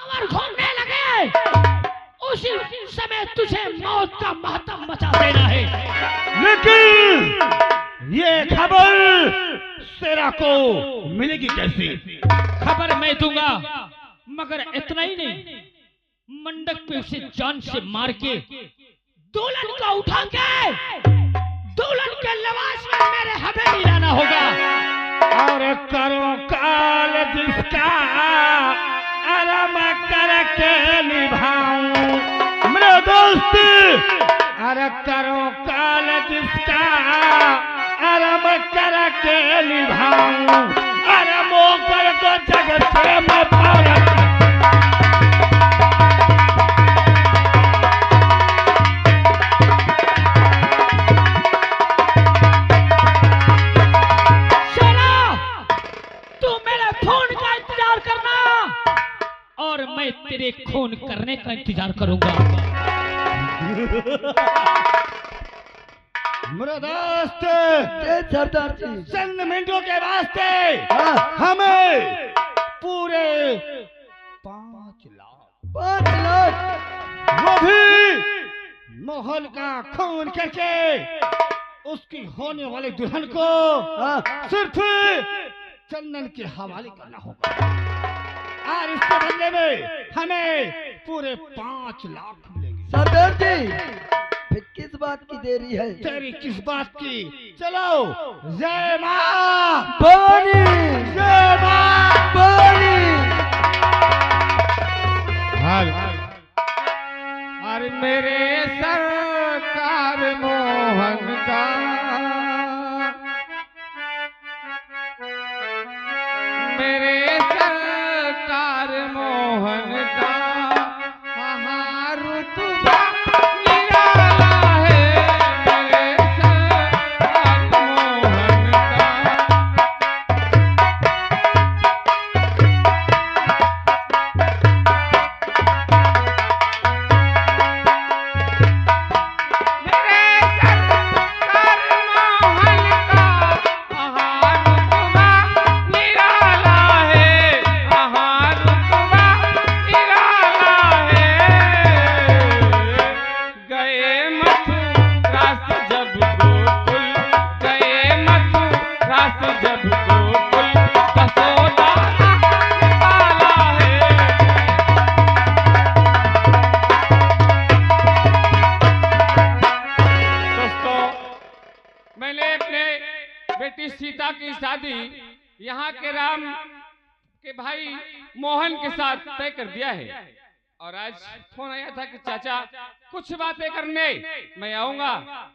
और घूमने लगे, उसी समय तुझे मौत का मातम मचा देना है। लेकिन ये खबर शेरा को मिलेगी कैसे? खबर मैं दूंगा, मगर इतना ही नहीं, मंडक पे उसे जान से मार के दुल्हन को उठा के दुल्हन के लिबास में मेरे हवेली लाना होगा। और करो काल जिसका आराम करके निभाऊं मेरे दोस्त। अरे करो काल जिसका आराम करके निभाऊं, अरे मोकर को जगत से मैं पार। और मैं तेरे खून करने का इंतजार करूंगा। मेरे दोस्त सरदार जी, चंद मिनटों के वास्ते हमें पूरे 5 लाख वो भी मोहन का खून करके उसकी होने वाली दुल्हन को सिर्फ चंदन के हवाले करना होगा। और इसके बदले में हमें पूरे 5 लाख मिलेंगे। सरदार जी, फिर किस बात की देरी है? तेरी किस बात की? चलो जय मां भवानी, जय मां भवानी। अरे मेरे सरकार मोहन का, मेरे सरकार मोहन का रुतबा निराला है। मेरे सरकार मोहन का सीता की शादी यहाँ के राम के भाई मोहन के साथ तय कर दिया है। और आज फोन आया था कि चाचा कुछ बातें करने मैं आऊंगा,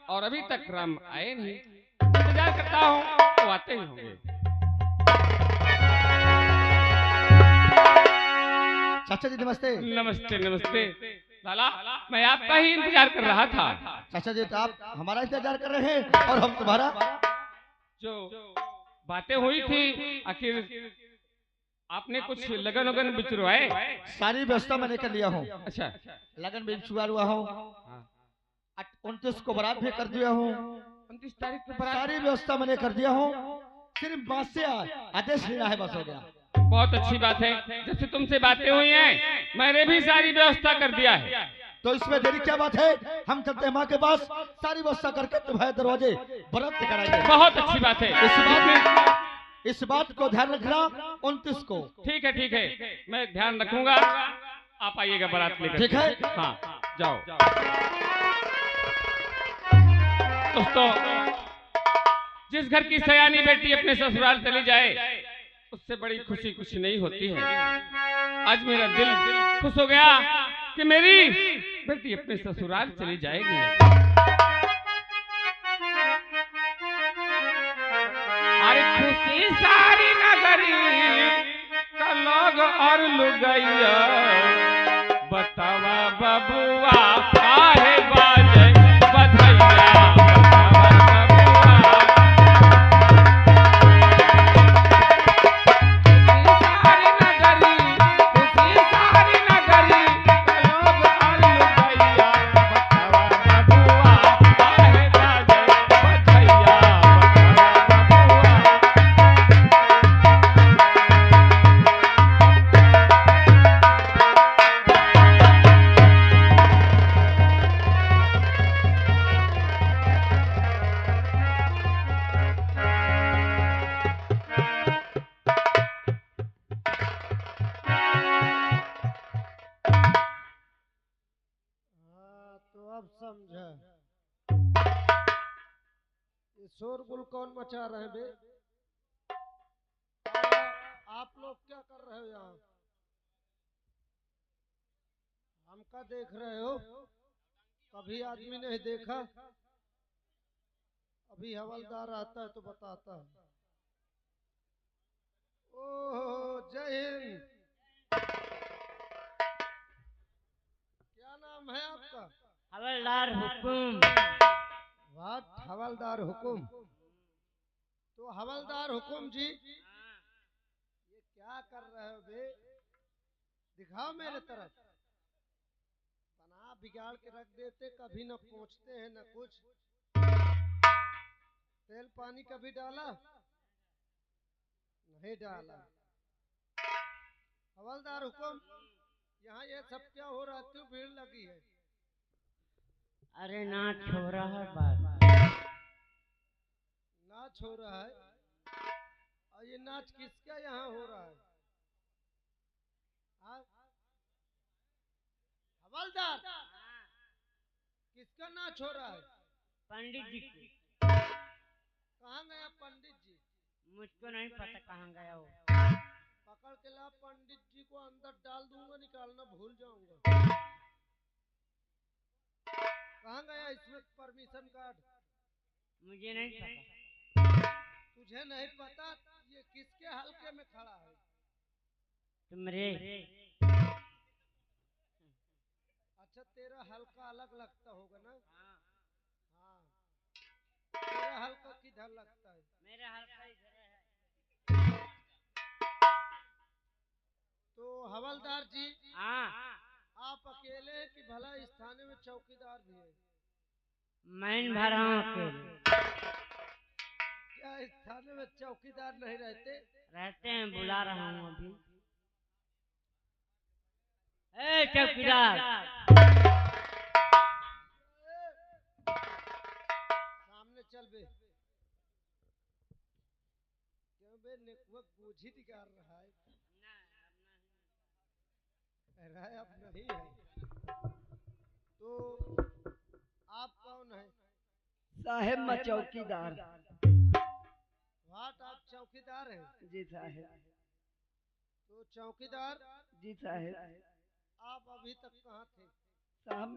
और अभी तक राम आए नहीं। इंतजार करता हूँ, तो आते ही होंगे। चाचा जी नमस्ते। नमस्ते नमस्ते लाला, मैं आपका ही इंतजार कर रहा था। चाचा जी, तो आप हमारा इंतजार कर रहे हैं और हम तुम्हारा। जो बातें हुई थी, आखिर आपने कुछ लगन वगन बिचरवाए? सारी व्यवस्था मैंने कर लिया हूँ। अच्छा, लगन भी बिचवा हुआ हूँ, 29 को बारात भी कर दिया हूँ। 29 तारीख को बारात? सारी व्यवस्था मैंने कर दिया हूँ, सिर्फ बात से आदेश लेना है, बस हो गया। बहुत अच्छी बात है, जैसे तुमसे बातें हुई हैं मैंने भी सारी व्यवस्था कर दिया है। तो इसमें देरी क्या बात है? हम चलते हैं माँ के पास, सारी व्यवस्था करके तुम्हारे दरवाजे बारात कराएंगे। बहुत अच्छी बात है, इस बात को ध्यान रखना। 29 को ठीक है, मैं ध्यान रखूंगा। आप आइएगा बारात लेकर। ठीक है, हाँ जाओ। दोस्तों, जिस घर की सयानी बेटी अपने ससुराल चली जाए उससे बड़ी खुशी कुछ नहीं होती है। आज मेरा दिल खुश हो गया कि मेरी बेटी अपने ससुराल चली जाएगी। अरे खुशी सारी नगरी का लोग और लुगैया, बतावा बबुआ काहे बाजे बधैया। समझा। ये शोरगुल कौन मचा रहे हैं बे? आप लोग क्या कर रहे हो यहाँ? हमका देख रहे हो? कभी आदमी नहीं देखा। अभी हवलदार आता है तो बताता है। ओह जय हिंद। क्या नाम है आपका? हवलदार हुकुम। वाट हवलदार हुकुम। तो हवलदार हुकुम जी, ये क्या कर रहे हो बे? दिखाओ मेरे तरफ। बना बिगाड़ के रख देते, कभी न पहुंचते हैं न कुछ। तेल पानी कभी डाला? नहीं डाला। हवलदार हुकुम, यहाँ ये सब क्या हो रहा है? क्यों भीड़ लगी है? अरे नाच हो रहा है बात। नाच हो रहा है? और ये नाच किसका यहाँ हो रहा है? हाँ? हवलदार, किसका नाच हो रहा है? पंडित जी की। कहाँ गया पंडित जी? मुझको नहीं पता कहाँ गया वो। पकड़ के ला, पंडित जी को अंदर डाल दूंगा, निकालना भूल जाऊंगा। कहाँ गया? इसमें परमिशन कार्ड। मुझे नहीं पता। तुझे नहीं पता? ये किसके हल्के में खड़ा है? तुमरे। अच्छा, तेरा हल्का अलग लगता होगा ना? हाँ। तेरा हल्का किधर लगता है? मेरा हल्का इधर है। तो हवलदार जी, हाँ। आप अकेले हैं कि भला इस थाने में चौकीदार भी है? मैं भरा हूँ अकेले। क्या इस थाने में चौकीदार नहीं रहते? रहते हैं, बुला रहा हूँ अभी। ए चौकीदार, सामने चल बे। क्यों बे, नेटवर्क बूझी दिखा रहा है? राय अब नहीं है। तो आप कौन है? साहेब मैं चौकीदार। वाट, आप चौकीदार हैं? जी साहेब। तो चौकीदार जी साहेब। आप अभी तक कहाँ थे? साहब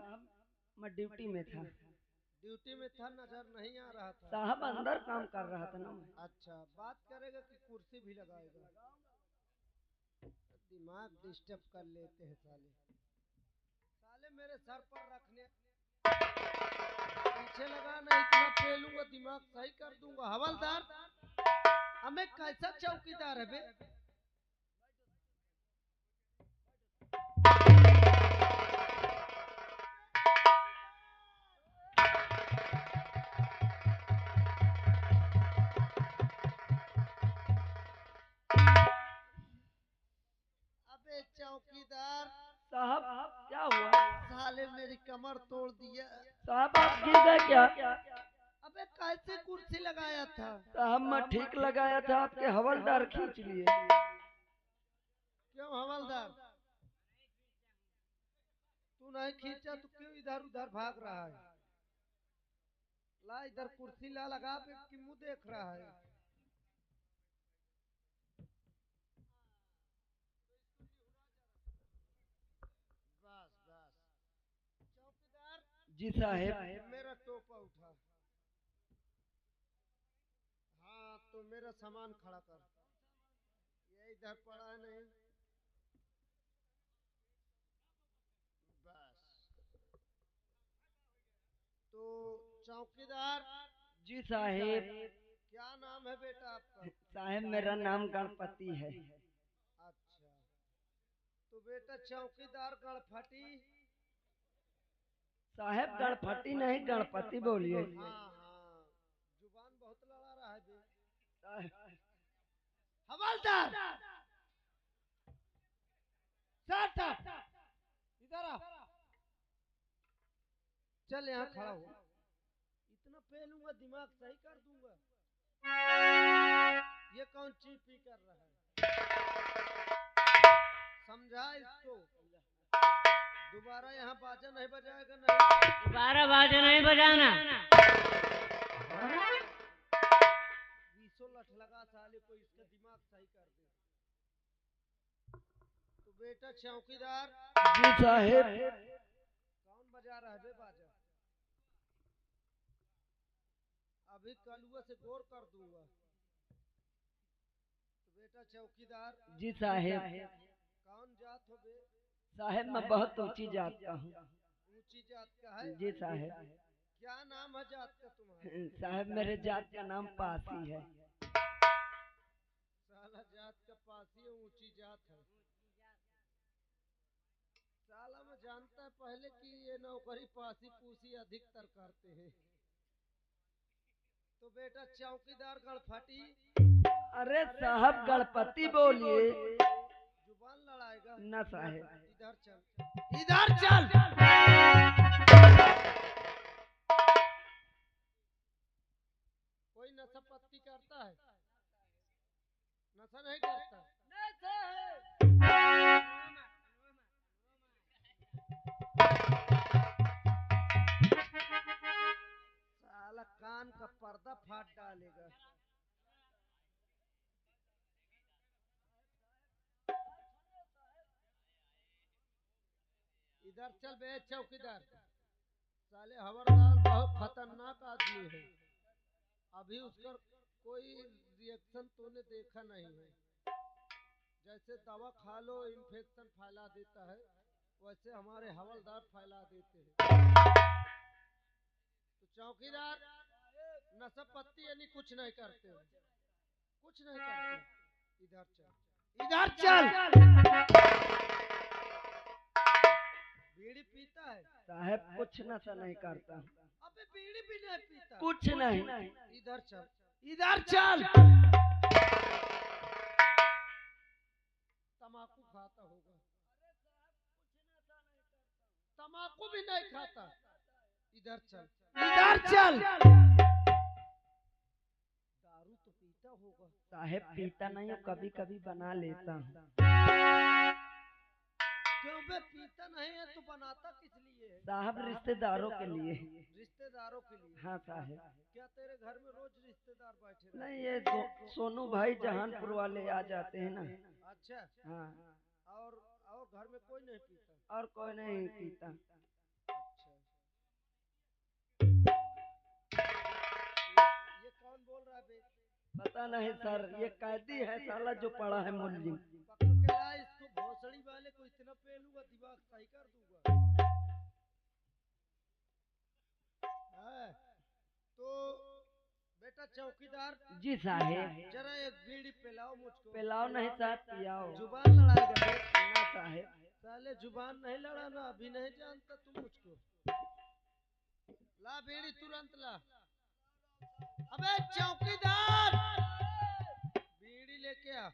मैं ड्यूटी में था। ड्यूटी में था, नजर नहीं आ रहा था। साहब अंदर काम कर रहा था ना मैं। अच्छा, बात करेगा कि कुर्सी भी लगाएगा? दिमाग डिस्टर्ब कर लेते हैं साले। साले मेरे सर पर रखने पीछे लगा, नहीं इतना पेलूंगा, दिमाग सही कर दूंगा। हवलदार, हमें कैसा चौकीदार है बे? अबे चौकीदार साहब क्या हुआ? साले मेरी कमर तोड़ दिया। साहब आप गिर गए क्या? अबे कैसे कुर्सी लगाया था? साहब मैं ठीक लगाया था, आपके हवलदार खींच लिए। क्यों हवलदार, तू नहीं खींचा तो क्यों इधर उधर भाग रहा है? ला इधर कुर्सी ला, लगा पे कि मुंह देख रहा है? बस बस। चौकीदार जी साहेब। मेरा टोपा उठा। हाँ, तो मेरा सामान खड़ा कर। ये इधर पड़ा है नहीं? बस। तो चौकीदार जी साहेब। क्या नाम है बेटा आपका? साहेब मेरा नाम गणपति है। अच्छा, तो बेटा चौकीदार गणपति? साहेब गणपति नहीं गणपति बोलिए। हाँ हाँ, जुबान बहुत लड़ा रहा है बे। साहेब हवलदार, शट अप, इधर आ। चल यहाँ खड़ा हो। इतना पेलूंगा, दिमाग सही कर दूंगा। ये कौन चीपी कर रहा है? समझा इसको? दोबारा यहाँ बाजा नहीं बजाएगा नहीं। 12 बाजा नहीं बजाना। 20 लठ लगा साले को, इसका दिमाग सही कर दे। तो बेटा चौकीदार जी साहेब। कौन बजा रहा है बे बाजा? अभी कलुआ से गौर कर दूंगा। तो बेटा चौकीदार जी साहेब। कौन जात हो बे? साहेब मैं बहुत ऊंची जात का हूँ। ऊंची जात का है? जी साहेब। क्या नाम है जात का तुम्हारा? साहब मेरे जात का नाम पासी है। साला जात का पासी है, ऊंची जात है। साला मैं जानता है पहले कि ये नौकरी पासी पूसी अधिकतर करते हैं। तो बेटा चौकीदार गणपति। अरे साहब गणपति बोलिए। जुबान लड़ाएगा? ना साहेब। इधर चल, इधर चल। कोई नशा पत्ती करता है? नशा नहीं करता? साला कान का पर्दा फाड़ डालेगा। इधर चल बे चौकीदार। साले हवलदार बहुत खतरनाक आदमी है। अभी उसका कोई रिएक्शन तूने देखा नहीं है। जैसे दवा खा लो इन्फेक्शन फैला देता है, वैसे हमारे हवलदार फैला देते हैं। तो चौकीदार नशा पत्ती यानी कुछ नहीं करते हो? कुछ नहीं करते। इधर चल, इधर चल। बीड़ी पीता है? साहेब कुछ नशा नहीं करता। अबे बीड़ी भी नहीं पीता? कुछ नहीं। इधर चल, इधर चल। तमाकू खाता होगा? तमाकू भी नहीं खाता? इधर चल, इधर चल। दारू तो पीता होगा? साहेब पीता नहीं हूँ, कभी कभी बना लेता हूँ। क्यों बे पीता नहीं है तो बनाता किस लिए है? साहब रिश्तेदारों के लिए। रिश्तेदारों के लिए? हाँ साहेब। क्या तेरे घर में रोज रिश्तेदार बैठे रहते? नहीं ये सोनू भाई जहानपुर वाले आ जाते हैं ना। अच्छा। हाँ। और घर में कोई नहीं पीता? और कोई नहीं पीता। अच्छा। ये कौन बोल रहा है बे? पता नहीं सर, ये कैदी है साला जो पड़ा है मुल्जिम। पकड़ के ला इसको, भोसड़ी वाले को इतना पेलूंगा दिमाग सही कर दूंगा। तो बेटा चौकीदार जी साहेब। जरा एक बीड़ी पिलाओ मुझको। पिलाओ नहीं साहब, पियाओ। जुबान लड़ाएगा बे? ना साहेब। साले जुबान नहीं लड़ाना, अभी नहीं जानता तू मुझको। ला बीड़ी तुरंत ला। अबे चौकीदार बीड़ी लेके आ।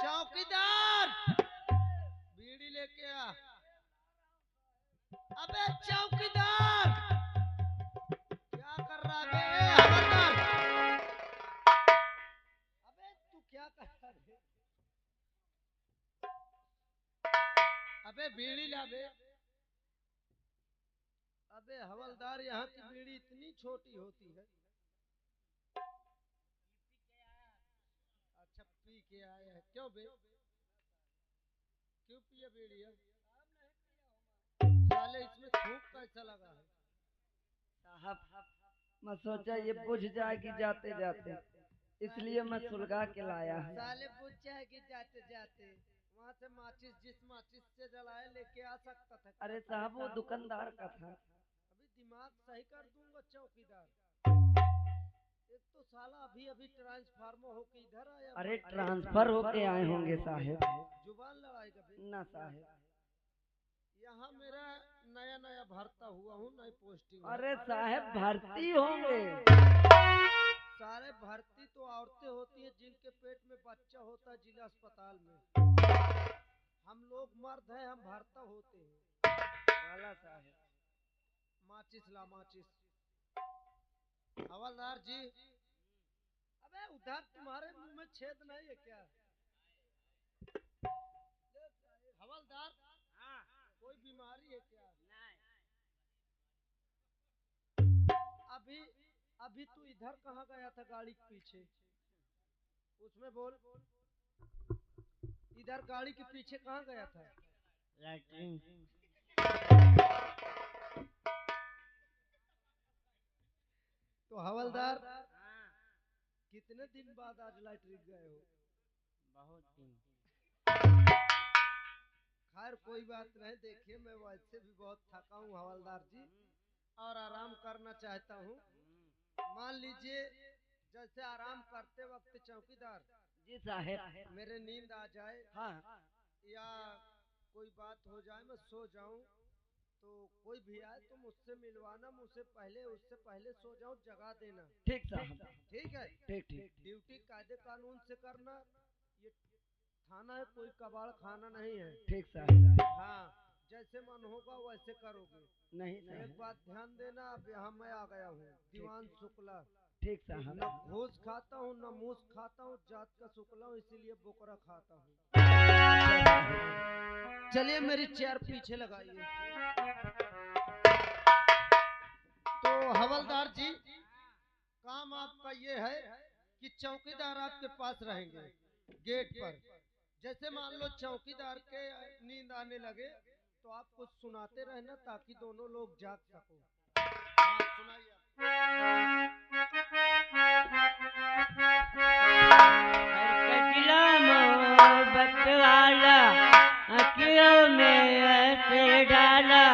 चौकीदार बीड़ी लेके आ। अबे चौकीदार क्या कर रहा है बे? हवलदार अबे तू क्या कर रहा है? अबे बीड़ी ला बे। अबे हवलदार यहाँ की बीड़ी इतनी छोटी होती है। अच्छा पी के आया है? क्यों बे? क्यों पिया बीड़ी है? साले इसमें थूक कैसा लगा है? साहब मैं सोचा ये बुझ जाएगी जाते जाते, इसलिए मैं सुलगा के लाया है। साले बुझ जाएगी जाते जाते। वहाँ से माचिस, जिस माचिस से जलाए लेके आ सकता था। अरे साहब वो दुकानदार का था। अभी दिमाग सही कर दूंगा चौकीदार। एक तो साला अभी अभी ट्रांसफार्मर होके इधर आया। अरे ट्रांसफर होके आए होंगे साहेब। जुबान लड़ाएगा बे? ना साहेब। यहाँ मेरा नया नया भरता हुआ हूँ, नई पोस्टिंग। अरे साहेब भर्ती होंगे। सारे भर्ती तो औरतें होती हैं जिनके पेट में बच्चा होता है जिला अस्पताल में। हम लोग मर्द हैं, हम भरता होते हैं। वाला साहेब। माचिस ला माचिस। हवलदार जी अबे उधर तुम्हारे मुंह में छेद नहीं है क्या? बीमारी है क्या? अभी अभी तू इधर कहाँ गया था गाड़ी के पीछे? उसमें बोल, इधर गाड़ी के पीछे कहाँ गया था? लैट्रिन। तो हवलदार कितने दिन बाद आज लैट्रिन गए हो? बहुत दिन। खैर कोई बात नहीं, देखिए मैं वैसे भी बहुत थका हूँ हवलदार जी, और आराम करना चाहता हूँ। मान लीजिए जैसे आराम करते वक्त चौकीदार जी साहेब। मेरे नींद आ जाए, हाँ या कोई बात हो जाए, मैं सो जाऊं, तो कोई भी आए तो मुझसे मिलवाना, मुझसे पहले उससे पहले सो जाऊं, जगा देना। ठीक साहब। ठीक है? ठीक ठीक। ड्यूटी कायदे कानून से करना। ये थाना है, कोई कबाड़ खाना नहीं है। ठीक साहब। हाँ, जैसे मन होगा वैसे करोगे। नहीं एक साहब। बात ध्यान देना, अब यहाँ मैं आ गया हूँ, दीवान शुक्ला। ठीक साहब। न घूस खाता हूँ न मूस खाता हूँ, जात का शुक्ला हूँ, इसीलिए बोकरा खाता हूँ। चलिए मेरी चेयर पीछे लगाइए। तो हवलदार जी, काम आपका ये है कि चौकीदार आपके पास रहेंगे गेट पर। जैसे मान लो चौकीदार के नींद आने लगे तो आप कुछ सुनाते रहना ताकि दोनों लोग जाग सको। हाँ, सुनाइए। कचला मोहब्बत वाला अखियों में ऐसे डाला,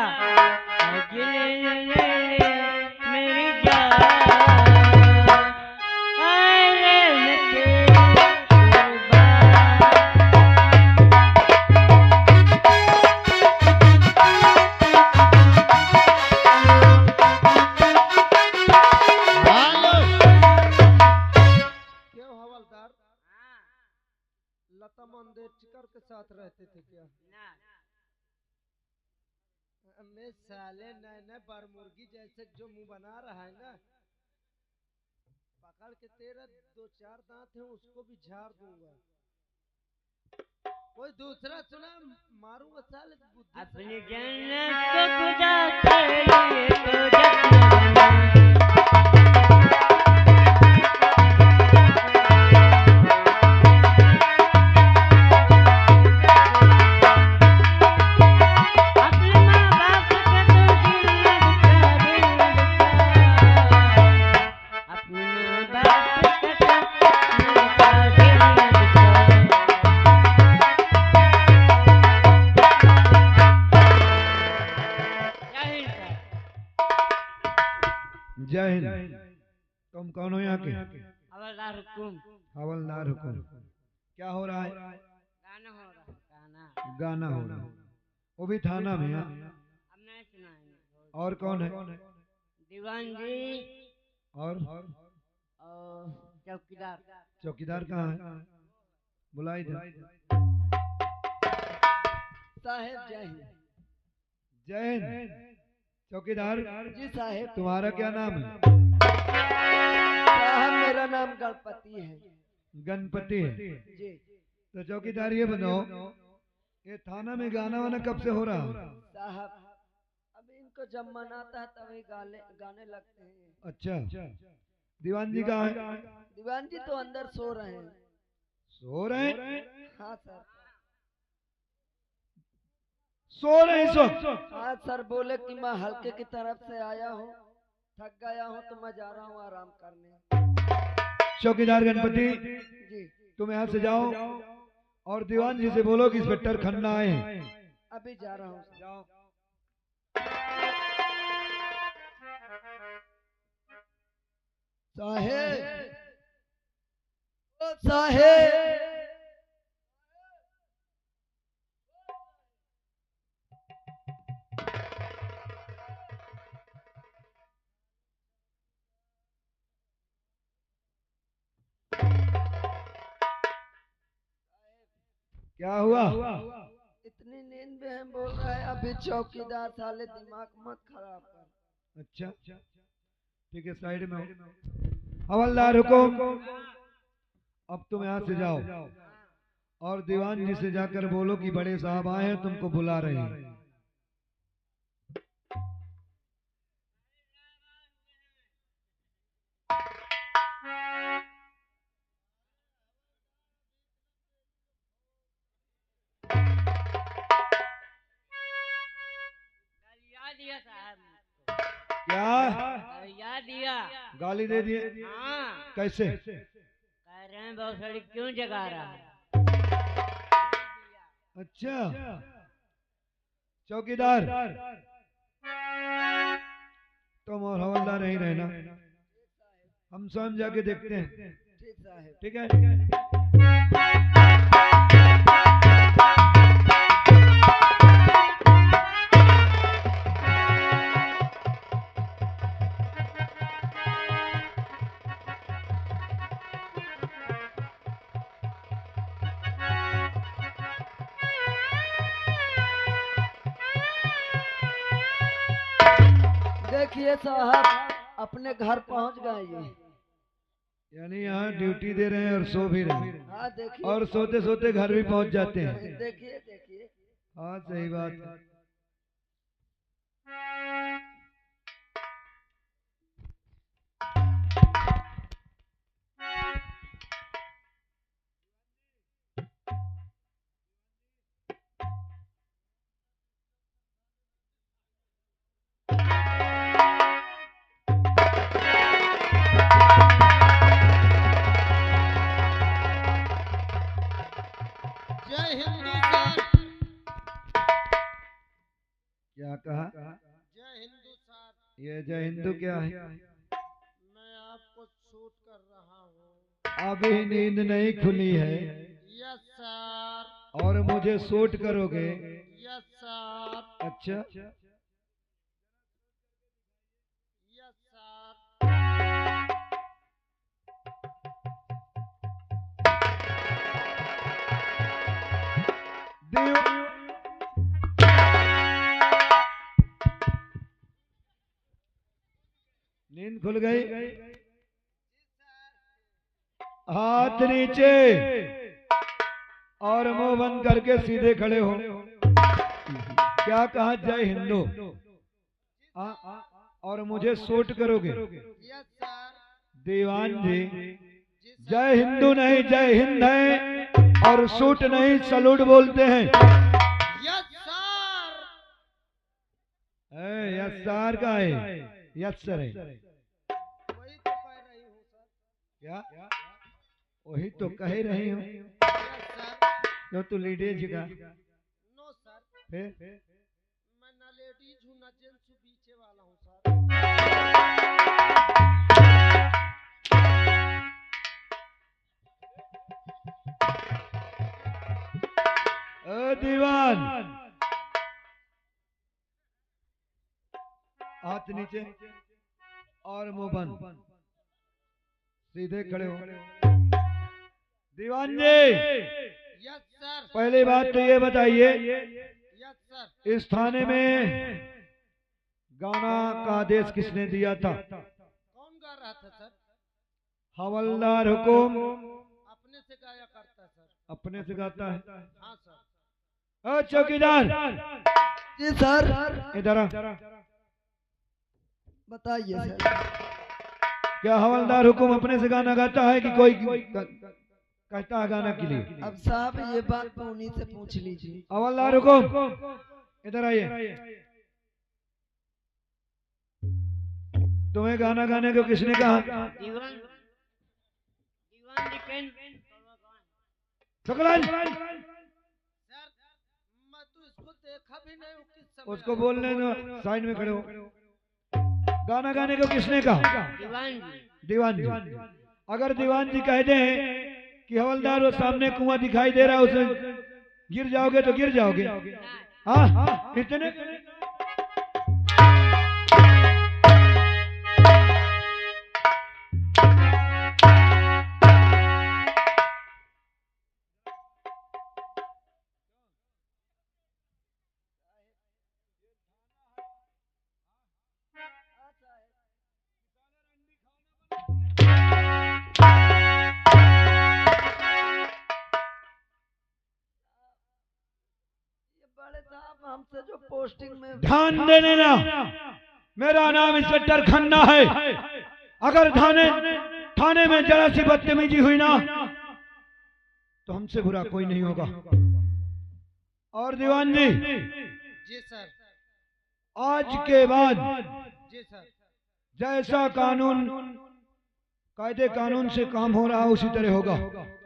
मेरी जान अरे मैं क्यों हवलदार, लता मंगेशकर के साथ रहते थे क्या? मैं साले नए बरमुर्गी जैसे जो मुंह बना रहा है ना, पकड़ के तेरा 2-4 दांत है उसको भी झाड़ दूंगा। कोई दूसरा सुना, मारूंगा साले बुद्धि से। अपनी जन्नत को खुदा के लिए तो जन्नत जय हिंद। तुम कौन हो यहाँ के? हवलदार हुकुम। हवलदार हुकुम। क्या हो रहा है? गाना हो रहा है। गाना गाना हो रहा है, वो भी थाना में? अब नहीं सुनाएंगे। और कौन है? दीवान जी और चौकीदार। चौकीदार कहाँ है? बुलाई दे। साहेब जय हिंद। जय हिंद। चौकीदार जी साहेब। तुम्हारा क्या नाम है? साहब मेरा नाम गणपति है। गणपति है। जी तो चौकीदार ये बताओ, ये थाना में गाना वाना कब से हो रहा है? साहब अभी इनको जब मन आता है तभी गाने लगते हैं। अच्छा, दीवान जी कहाँ है? दीवान जी तो अंदर सो रहे हैं। सो रहे हैं? हाँ सर। सो रहे हैं इस वक्त? हाँ सर, बोले कि मैं हल्के की तरफ से आया हूँ, थक गया हूँ तो मैं जा रहा हूँ आराम करने। चौकीदार गणपति, जी तुम यहाँ से जाओ और दीवान जी से बोलो कि इंस्पेक्टर खन्ना आए हैं। अभी जा रहा हूँ। जाओ। साहेब साहेब क्या हुआ? इतनी नींद में हम बोल रहे हैं अभी चौकीदार साले दिमाग मत खराब कर। अच्छा ठीक है, साइड में हो। हवलदार हुकुम, अब तुम यहाँ से जाओ और दीवान जी से जाकर बोलो कि बड़े साहब आए हैं, तुमको बुला रहे हैं। दिया साहब, क्या गरिया दिया। गाली दे दिए? हाँ, कैसे? कह रहे हैं बहुत सारी क्यों जगा रहा है। अच्छा चौकीदार, तुम और हवलदार नहीं रहना, हम स्वयं जाके देखते हैं। ठीक साहब। ठीक है। देखिए साहब, अपने घर पहुंच गए ये। यानी यहाँ ड्यूटी दे रहे हैं और सो भी रहे हैं, हाँ देखिए, और सोते सोते घर भी पहुंच जाते हैं। देखिए देखिए। हाँ सही बात है। जय हिंदू सर। क्या कहा? जय हिंदू सर। ये जय हिंदू क्या है? मैं आपको शूट कर रहा हूँ। अभी नींद नहीं खुली है यस सर। और मुझे शूट करोगे? Yes sir. अच्छा यस सर। नींद खुल गई? हाथ नीचे और मुंह बंद करके सीधे खड़े हो। क्या कहा? जय हिंदू। और मुझे शूट करोगे? Yes sir. दीवान जी, जय हिंदू नहीं जय हिंद है, और शूट नहीं सलूट बोलते हैं। Yes sir. यस सर का है? यस सर है। वही तो कह रही हूँ सर। क्या? वही तो कह रही हूँ। Yes sir. जो तू लेडीज का? No sir. फिर मैं ना लेडीज हूँ ना जेंट्स हूँ, बीचे वाला हूँ सर। दीवान, हाथ नीचे और मुंह बंद, सीधे खड़े हो। दीवान जी, यस सर। पहली बात तो ये बताइए, यस सर। इस थाने में गाना का आदेश किसने दिया था? कौन गा रहा था सर? हवलदार हुकुम अपने से गाया करता है सर। अपने से गाता है। हाँ सर। चौकीदार, जी सर। इधर आ। बताइए सर। क्या हवलदार हुकुम अपने से गाना गाता है कि कोई कहता है गाना के लिए? अब साहब ये बात तो उन्हीं से पूछ लीजिए। हवलदार हुकुम, इधर आइए। तुम्हें गाना गाने को किसने कहा? दीवान दीवान जी कैन शुक्लान, सर मैं तो इसको देखा भी नहीं हूँ किस समय उसको आया। बोलने दो, साइड में खड़े हो। गाना गाने को किसने कहा? दीवान जी। दीवान जी। अगर दीवान जी कह दें कि हवलदार वो सामने कुआं दिखाई दे रहा है, उसे गिर जाओगे तो गिर जाओगे। हाँ इतने बड़े साहब हमसे जो पोस्टिंग में ध्यान दे देना, मेरा नाम इंस्पेक्टर खन्ना है। अगर थाने में जरा सी बदतमीजी हुई ना तो हमसे बुरा कोई नहीं होगा। और दीवान जी, जी सर। आज के बाद जी सर। जैसा कानून कायदे कानून से काम हो रहा उसी तरह होगा।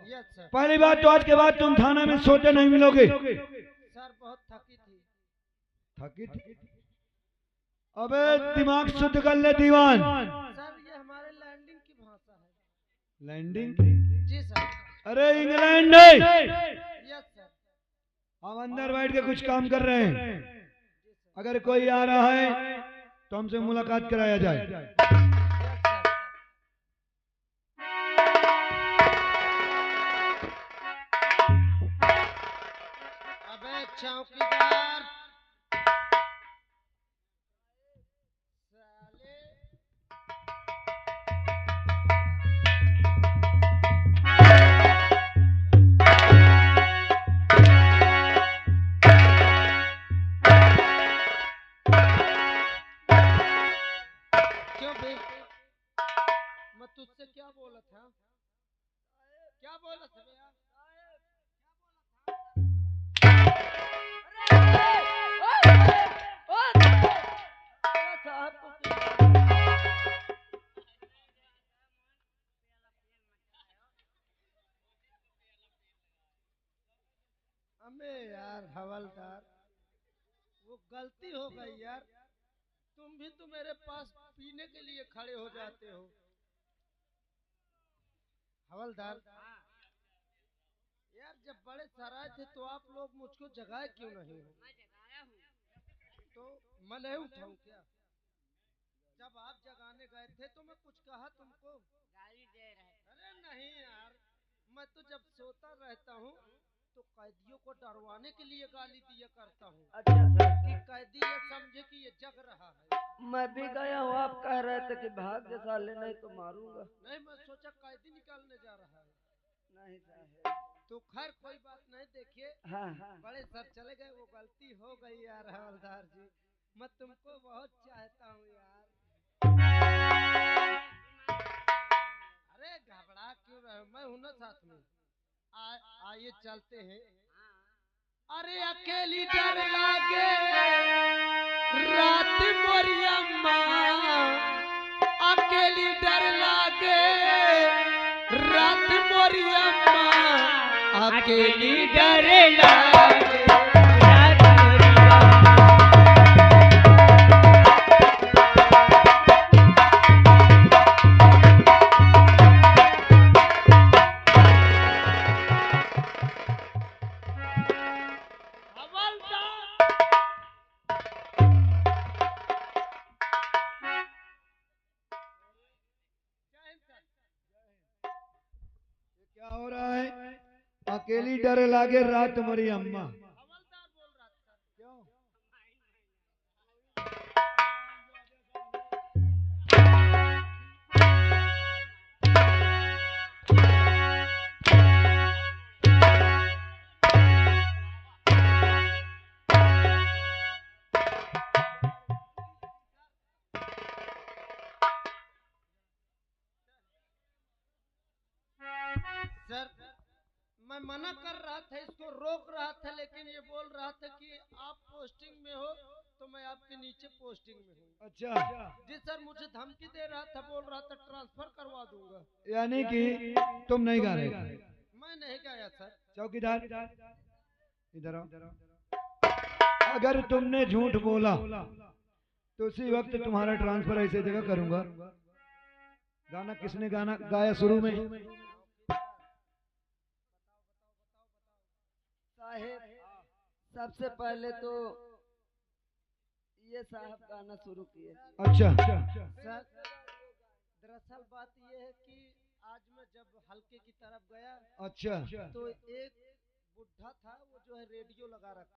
Yes sir. पहली बात तो आज के बाद तुम थाना में सोते नहीं मिलोगे। सर बहुत थकी थी। थकी थी? अबे दिमाग शुद्ध कर ले दीवान। सर ये हमारे लैंडिंग की भाषा है। लैंडिंग? जी सर। अरे इंग्लैंड है। Yes sir. हम अंदर बैठ के कुछ काम कर रहे हैं। अगर कोई आ रहा है तो हमसे मुलाकात कराया जाए। Yes sir. अबे चौकीदार साले। क्यों बे? मैं तुझसे क्या बोला था? क्या बोला था बे यार? साहब को अबे यार हवलदार, वो गलती हो गई यार। तुम भी तो मेरे पास पीने के लिए खड़े हो जाते हो। हवलदार यार, जब बड़े सराय थे तो आप लोग मुझको जगाए क्यों नहीं हो? तो मैं नहीं उठाऊं क्या? जब आप जगाने गए थे तो मैं कुछ कहा तुमको? गाली दे रहे। अरे नहीं यार, मैं तो जब सोता रहता हूँ तो कैदियों को डरवाने के लिए गाली दिया करता हूँ अच्छा सर। कि कैदी ये समझे कि ये जग रहा है। मैं भी गया हूँ, आप कह रहे थे कि भाग जा साले, नहीं तो मारूंगा। नहीं, मैं सोचा कैदी निकालने जा रहा है। नहीं साहब। तो खैर कोई बात नहीं, देखिए हाँ। बड़े सर चले गए, वो गलती हो गई यार हवलदार जी। मैं तुमको बहुत चाहता हूँ यार। अरे घबरा क्यों रहे हो? मैं हूं ना साथ में। आइए चलते हैं। अरे अकेली डर लागे रात मोरी अम्मा, अकेली डर लागे रात मोरी अम्मा, अकेली डर लागे रात मोरी क्या हो रहा है? अकेली डर लागे रात मरी अम्मा। हवलदार बोल रहा था। क्यों? सर मैं मना कर रहा था, इसको रोक रहा था, लेकिन ये बोल रहा था कि आप पोस्टिंग में हो तो मैं आपके नीचे पोस्टिंग में हूँ। अच्छा, जी सर, मुझे धमकी दे रहा था, बोल रहा था ट्रांसफर करवा दूंगा। यानी कि तुम नहीं गा रहे हो? मैं नहीं गया सर। चौकीदार इधर आओ। अगर तुमने झूठ बोला तो उसी वक्त तुम्हारा ट्रांसफर ऐसे जगह करूंगा। गाना किसने गाना गाया शुरू में? साहेब सबसे पहले तो ये साहब गाना शुरू किए। अच्छा, सर दरअसल बात ये है कि आज मैं जब हल्के की तरफ गया अच्छा। तो एक बुढ़ा था, वो जो है रेडियो लगा रखा।